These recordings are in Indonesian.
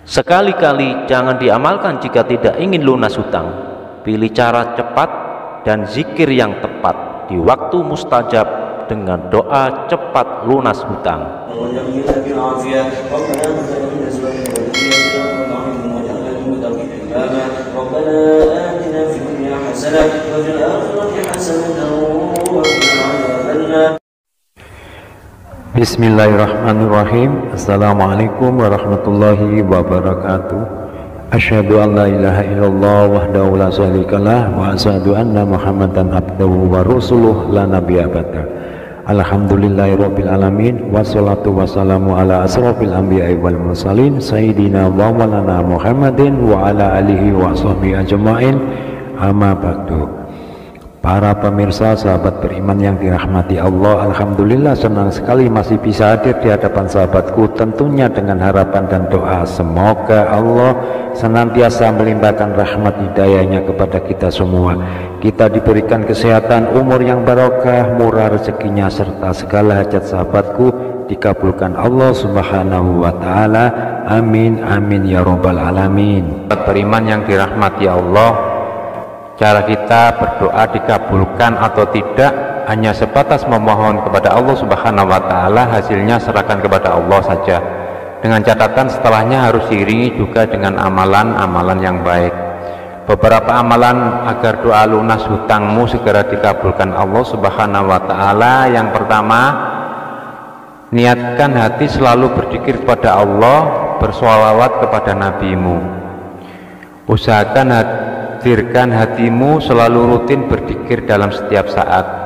Sekali-kali jangan diamalkan jika tidak ingin lunas hutang. Pilih cara cepat dan zikir yang tepat di waktu mustajab dengan doa cepat lunas hutang. Bismillahirrahmanirrahim. Assalamualaikum warahmatullahi wabarakatuh. Asyhadu an la ilaha illallah wahdahu la syarikalah wa asyhadu anna Muhammadan abduhu wa rasuluh la nabiyya ba'da. Alhamdulillahirabbil alamin wassalatu wassalamu ala asrofil anbiya'i wal mursalin sayyidina wa maulana Muhammadin wa ala alihi wa sahbihi ajmain. Amma ba'du. Para pemirsa, sahabat beriman yang dirahmati Allah, alhamdulillah senang sekali masih bisa hadir di hadapan sahabatku, tentunya dengan harapan dan doa semoga Allah senantiasa melimpahkan rahmat hidayahnya kepada kita semua. Kita diberikan kesehatan, umur yang barokah, murah rezekinya, serta segala hajat sahabatku dikabulkan Allah subhanahu wa ta'ala. Amin amin ya robbal alamin. Sahabat beriman yang dirahmati Allah, cara kita berdoa dikabulkan atau tidak hanya sebatas memohon kepada Allah subhanahu wa ta'ala, hasilnya serahkan kepada Allah saja, dengan catatan setelahnya harus diiringi juga dengan amalan-amalan yang baik. Beberapa amalan agar doa lunas hutangmu segera dikabulkan Allah subhanahu wa ta'ala. Yang pertama, niatkan hati selalu berzikir kepada Allah, bersolawat kepada nabimu. Usahakan hadirkan hatimu selalu rutin berzikir dalam setiap saat.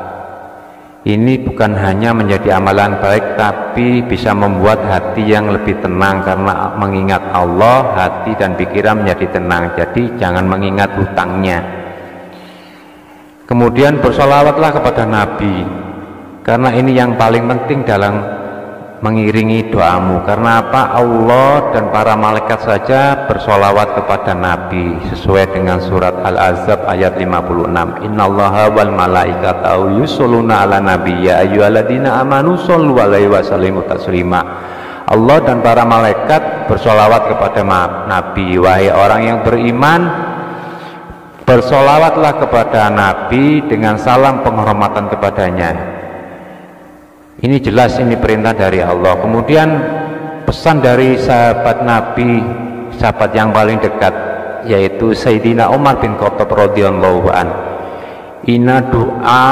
Ini bukan hanya menjadi amalan baik, tapi bisa membuat hati yang lebih tenang, karena mengingat Allah hati dan pikiran menjadi tenang. Jadi jangan mengingat hutangnya. Kemudian bersolawatlah kepada Nabi, karena ini yang paling penting dalam mengiringi doamu. Karena apa? Allah dan para malaikat saja bersolawat kepada Nabi sesuai dengan surat Al-Ahzab ayat 56. Innallaha wal malaikatahu yusholluna ala nabi ya ayyuhalladzina amanu shollu alaihi wa sallimu taslima. Allah dan para malaikat bersolawat kepada Nabi. Wahai orang yang beriman, bersolawatlah kepada Nabi dengan salam penghormatan kepadanya. Ini jelas, ini perintah dari Allah. Kemudian pesan dari sahabat Nabi, sahabat yang paling dekat, yaitu Sayyidina Umar bin Khattab radhiyallahu an. Inna doa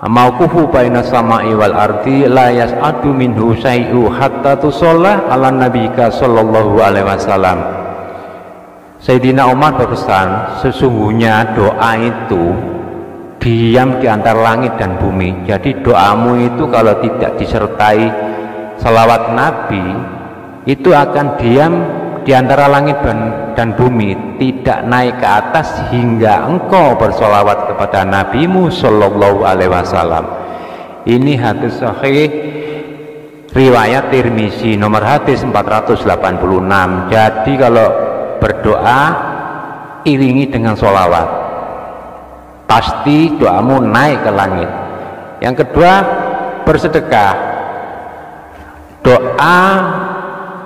mauqufu baina sama'i wal ardi la yas'adu minhu syai'u hatta tusalla ala nabiyika sallallahu alaihi wasallam. Sayyidina Umar berpesan, sesungguhnya doa itu diam di antara langit dan bumi. Jadi doamu itu kalau tidak disertai salawat Nabi, itu akan diam di antara langit dan bumi, tidak naik ke atas hingga engkau bersolawat kepada nabimu sallallahu alaihi wasallam. Ini hadis sahih riwayat Tirmizi nomor hadis 486. Jadi kalau berdoa iringi dengan solawat, pasti doamu naik ke langit. Yang kedua, bersedekah. Doa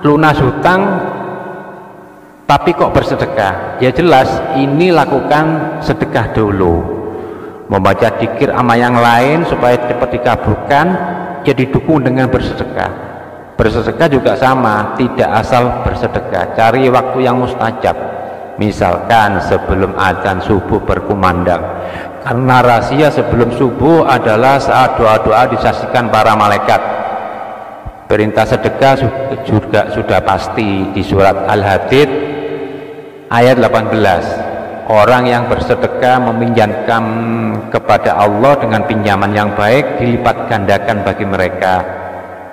lunas hutang tapi kok bersedekah? Ya jelas, ini lakukan sedekah dulu. Membaca dzikir sama yang lain supaya cepat dikabulkan, ya didukung dengan bersedekah. Bersedekah juga sama, tidak asal bersedekah, cari waktu yang mustajab. Misalkan sebelum azan subuh berkumandang, karena rahasia sebelum subuh adalah saat doa-doa disaksikan para malaikat. Perintah sedekah juga sudah pasti di surat Al-Hadid ayat 18. Orang yang bersedekah meminjamkan kepada Allah dengan pinjaman yang baik dilipat gandakan bagi mereka.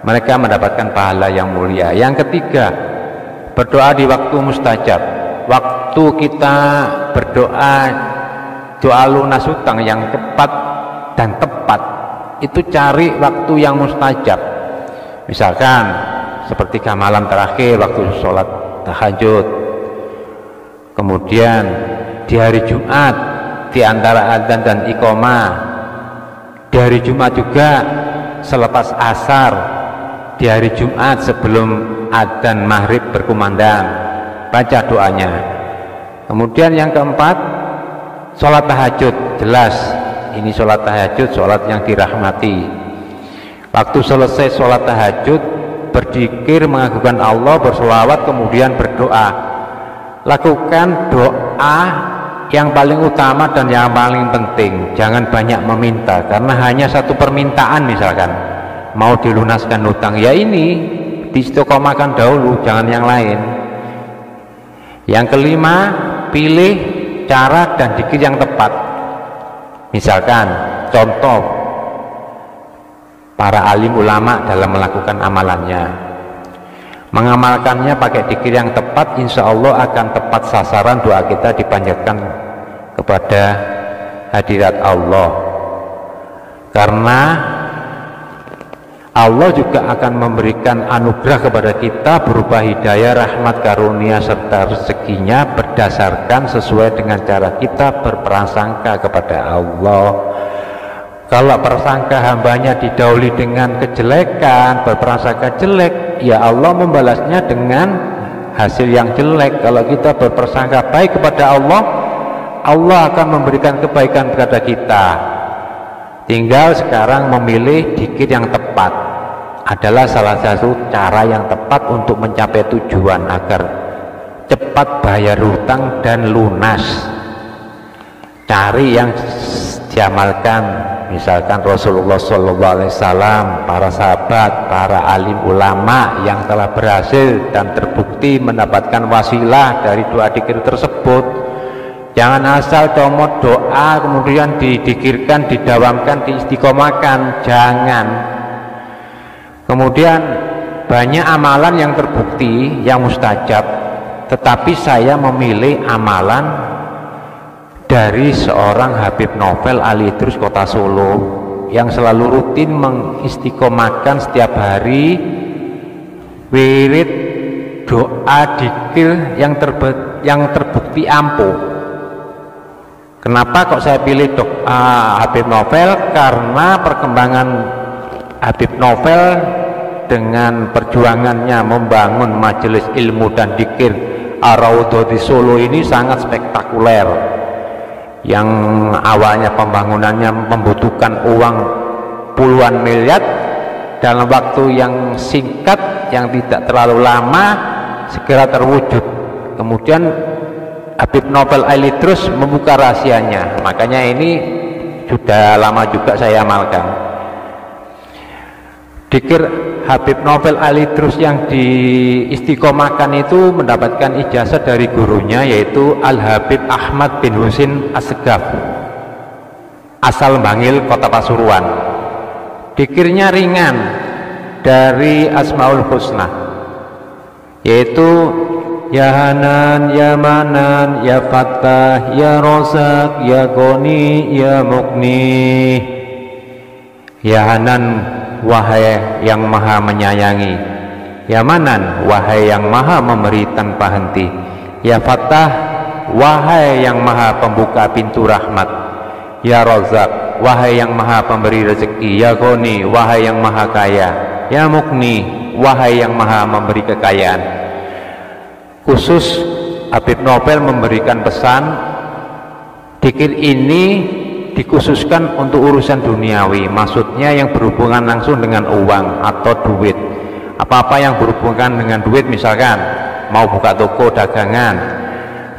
Mereka mendapatkan pahala yang mulia. Yang ketiga, berdoa di waktu mustajab. Waktu kita berdoa doa lunas hutang yang cepat dan tepat, itu cari waktu yang mustajab. Misalkan sepertiga malam terakhir waktu sholat tahajud, kemudian di hari Jumat di antara adzan dan iqamah, di hari Jumat juga selepas asar, di hari Jumat sebelum adzan maghrib berkumandang, baca doanya. Kemudian yang keempat, sholat tahajud. Jelas ini sholat tahajud, sholat yang dirahmati. Waktu selesai sholat tahajud, berzikir, mengagungkan Allah, bersolawat, kemudian berdoa. Lakukan doa yang paling utama dan yang paling penting. Jangan banyak meminta, karena hanya satu permintaan, misalkan mau dilunaskan hutang, ya ini diistiqomahkan dahulu, jangan yang lain. Yang kelima, pilih cara dan zikir yang tepat. Misalkan contoh para alim ulama dalam melakukan amalannya, mengamalkannya pakai zikir yang tepat, insya Allah akan tepat sasaran, doa kita dipanjatkan kepada hadirat Allah. Karena Allah juga akan memberikan anugerah kepada kita berupa hidayah, rahmat, karunia, serta rezekinya berdasarkan sesuai dengan cara kita berprasangka kepada Allah. Kalau prasangka hambanya didahului dengan kejelekan, berprasangka jelek, ya Allah membalasnya dengan hasil yang jelek. Kalau kita berprasangka baik kepada Allah, Allah akan memberikan kebaikan kepada kita. Tinggal sekarang memilih zikir yang tepat adalah salah satu cara yang tepat untuk mencapai tujuan agar cepat bayar hutang dan lunas. Cari yang diamalkan, misalkan Rasulullah SAW, para sahabat, para alim ulama yang telah berhasil dan terbukti mendapatkan wasilah dari doa zikir tersebut. Jangan asal comot doa kemudian didikirkan, didawamkan, diistiqomahkan, jangan. Kemudian banyak amalan yang terbukti, yang mustajab, tetapi saya memilih amalan dari seorang Habib Novel Alidrus Kota Solo yang selalu rutin mengistiqomahkan setiap hari wirid doa zikir yang terbukti ampuh. Kenapa kok saya pilih Habib Novel? Karena perkembangan Habib Novel dengan perjuangannya membangun majelis ilmu dan zikir Ar-Raudhah di Solo ini sangat spektakuler. Yang awalnya pembangunannya membutuhkan uang puluhan miliar, dalam waktu yang singkat, yang tidak terlalu lama, segera terwujud. Kemudian Habib Novel Alidrus membuka rahasianya, makanya ini sudah lama juga saya amalkan. Zikir Habib Novel Alidrus yang diistiqomahkan itu mendapatkan ijazah dari gurunya, yaitu Al-Habib Ahmad bin Husin As-Segaf, asal Bangil, Kota Pasuruan. Zikirnya ringan dari Asmaul Husna, yaitu Ya Hanan, Ya Manan, Ya Fattah, Ya Rozak, Ya Goni, Ya Mukni. Ya Hanan, wahai yang maha menyayangi. Ya Manan, wahai yang maha memberi tanpa henti. Ya Fattah, wahai yang maha pembuka pintu rahmat. Ya Rozak, wahai yang maha pemberi rezeki. Ya Goni, wahai yang maha kaya. Ya Mukni, wahai yang maha memberi kekayaan. Khusus Habib Novel memberikan pesan, zikir ini dikhususkan untuk urusan duniawi, maksudnya yang berhubungan langsung dengan uang atau duit. Apa-apa yang berhubungan dengan duit, misalkan mau buka toko dagangan,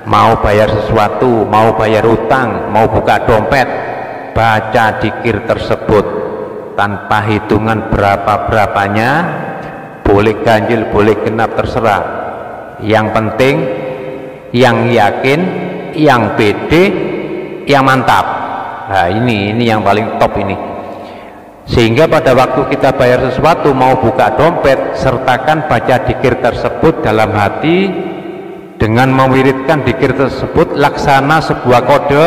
mau bayar sesuatu, mau bayar utang, mau buka dompet, baca zikir tersebut tanpa hitungan berapa-berapanya, boleh ganjil, boleh genap, terserah. Yang penting, yang yakin, yang pede, yang mantap. Nah ini yang paling top ini. Sehingga pada waktu kita bayar sesuatu, mau buka dompet, sertakan baca zikir tersebut dalam hati dengan mewiridkan zikir tersebut laksana sebuah kode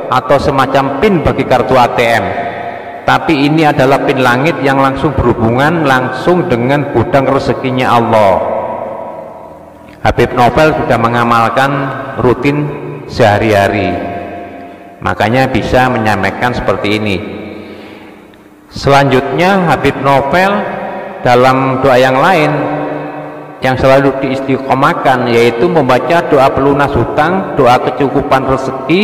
atau semacam PIN bagi kartu ATM. Tapi ini adalah PIN langit yang langsung berhubungan langsung dengan gudang rezekinya Allah. Habib Novel sudah mengamalkan rutin sehari-hari, makanya bisa menyampaikan seperti ini. Selanjutnya Habib Novel dalam doa yang lain yang selalu diistiqomahkan, yaitu membaca doa pelunas hutang, doa kecukupan rezeki,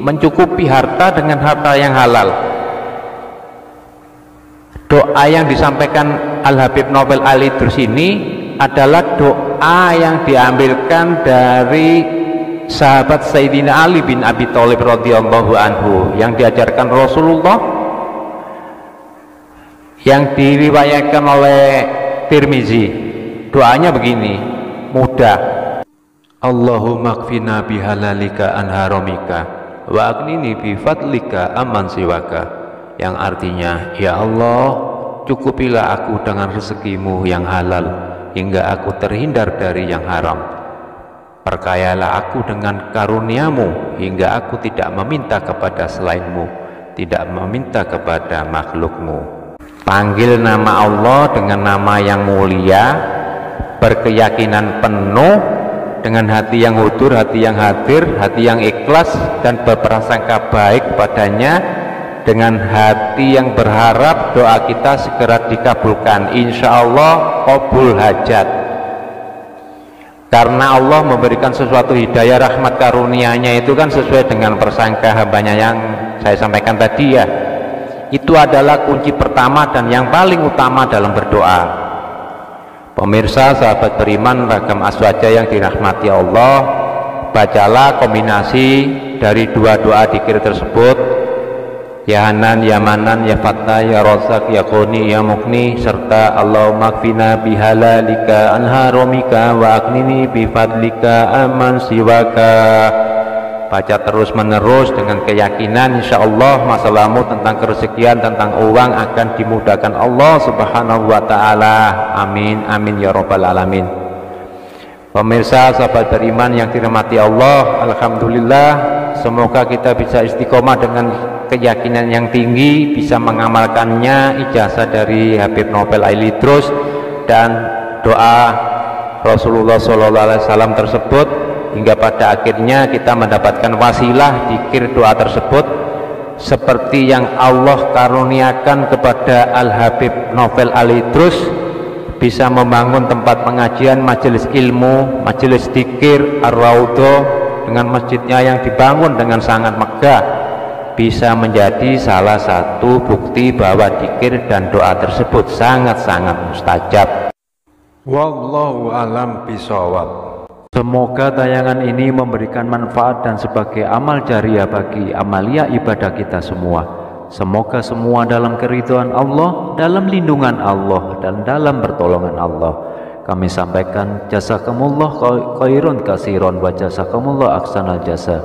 mencukupi harta dengan harta yang halal. Doa yang disampaikan Al-Habib Nofel Al-Idrus ini adalah doa yang diambilkan dari sahabat Sayyidina Ali bin Abi Thalib radhiyallahu anhu, yang diajarkan Rasulullah, yang diriwayatkan oleh Tirmizi. Doanya begini, mudah. Allahumma kfina bihalalika an haramika wa aghnini bi fadlika amman siwaka, yang artinya, ya Allah, cukupilah aku dengan rezekimu yang halal hingga aku terhindar dari yang haram. Perkayalah aku dengan karuniamu hingga aku tidak meminta kepada selainmu, tidak meminta kepada makhlukmu. Panggil nama Allah dengan nama yang mulia, berkeyakinan penuh, dengan hati yang hudur, hati yang hadir, hati yang ikhlas, dan berprasangka baik padanya, dengan hati yang berharap doa kita segera dikabulkan, insya Allah qabul hajat. Karena Allah memberikan sesuatu hidayah, rahmat, karunia-Nya itu kan sesuai dengan persangka hambanya yang saya sampaikan tadi ya. Itu adalah kunci pertama dan yang paling utama dalam berdoa. Pemirsa, sahabat beriman, ragam aswaja yang dirahmati Allah, bacalah kombinasi dari dua doa dzikir tersebut, ya Hanan, ya Manan, ya Fattah, ya Razak, ya Quni, ya Mughni, serta Allahumma kfina bihalalika an haramika wa aghnini bifadlika amman siwaka. Baca terus menerus dengan keyakinan insya Allah masalahmu tentang kerezekian, tentang uang akan dimudahkan Allah subhanahu wa ta'ala. Amin, amin ya rabbal alamin. Pemirsa, sahabat beriman yang dirahmati Allah, alhamdulillah, semoga kita bisa istiqomah dengan keyakinan yang tinggi, bisa mengamalkannya ijazah dari Habib Nofel Al-Idrus dan doa Rasulullah SAW tersebut, hingga pada akhirnya kita mendapatkan wasilah dzikir doa tersebut seperti yang Allah karuniakan kepada Al-Habib Nofel Al-Idrus, bisa membangun tempat pengajian, majelis ilmu, majelis dzikir Ar-Raudhah dengan masjidnya yang dibangun dengan sangat megah, bisa menjadi salah satu bukti bahwa dzikir dan doa tersebut sangat-sangat mustajab. Wallahu alam bisawab. Semoga tayangan ini memberikan manfaat dan sebagai amal jariah bagi amalia ibadah kita semua. Semoga semua dalam keridhaan Allah, dalam lindungan Allah, dan dalam pertolongan Allah. Kami sampaikan jazakumullah khairan katsiran wa jazakumullah ahsanal jasa.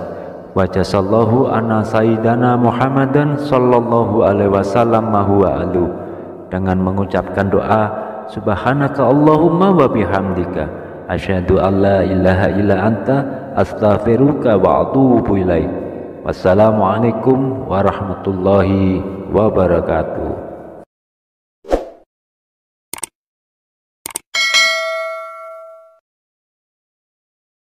Wa jazallahu anna sayyidana Muhammadan sallallahu alaihi wasallam ma huwa alu. Dengan mengucapkan doa subhanaka Allahumma wa bihamdika asyhadu an la ilaha illa anta astaghfiruka wa atubu ilaik. Wassalamualaikum warahmatullahi wabarakatuh.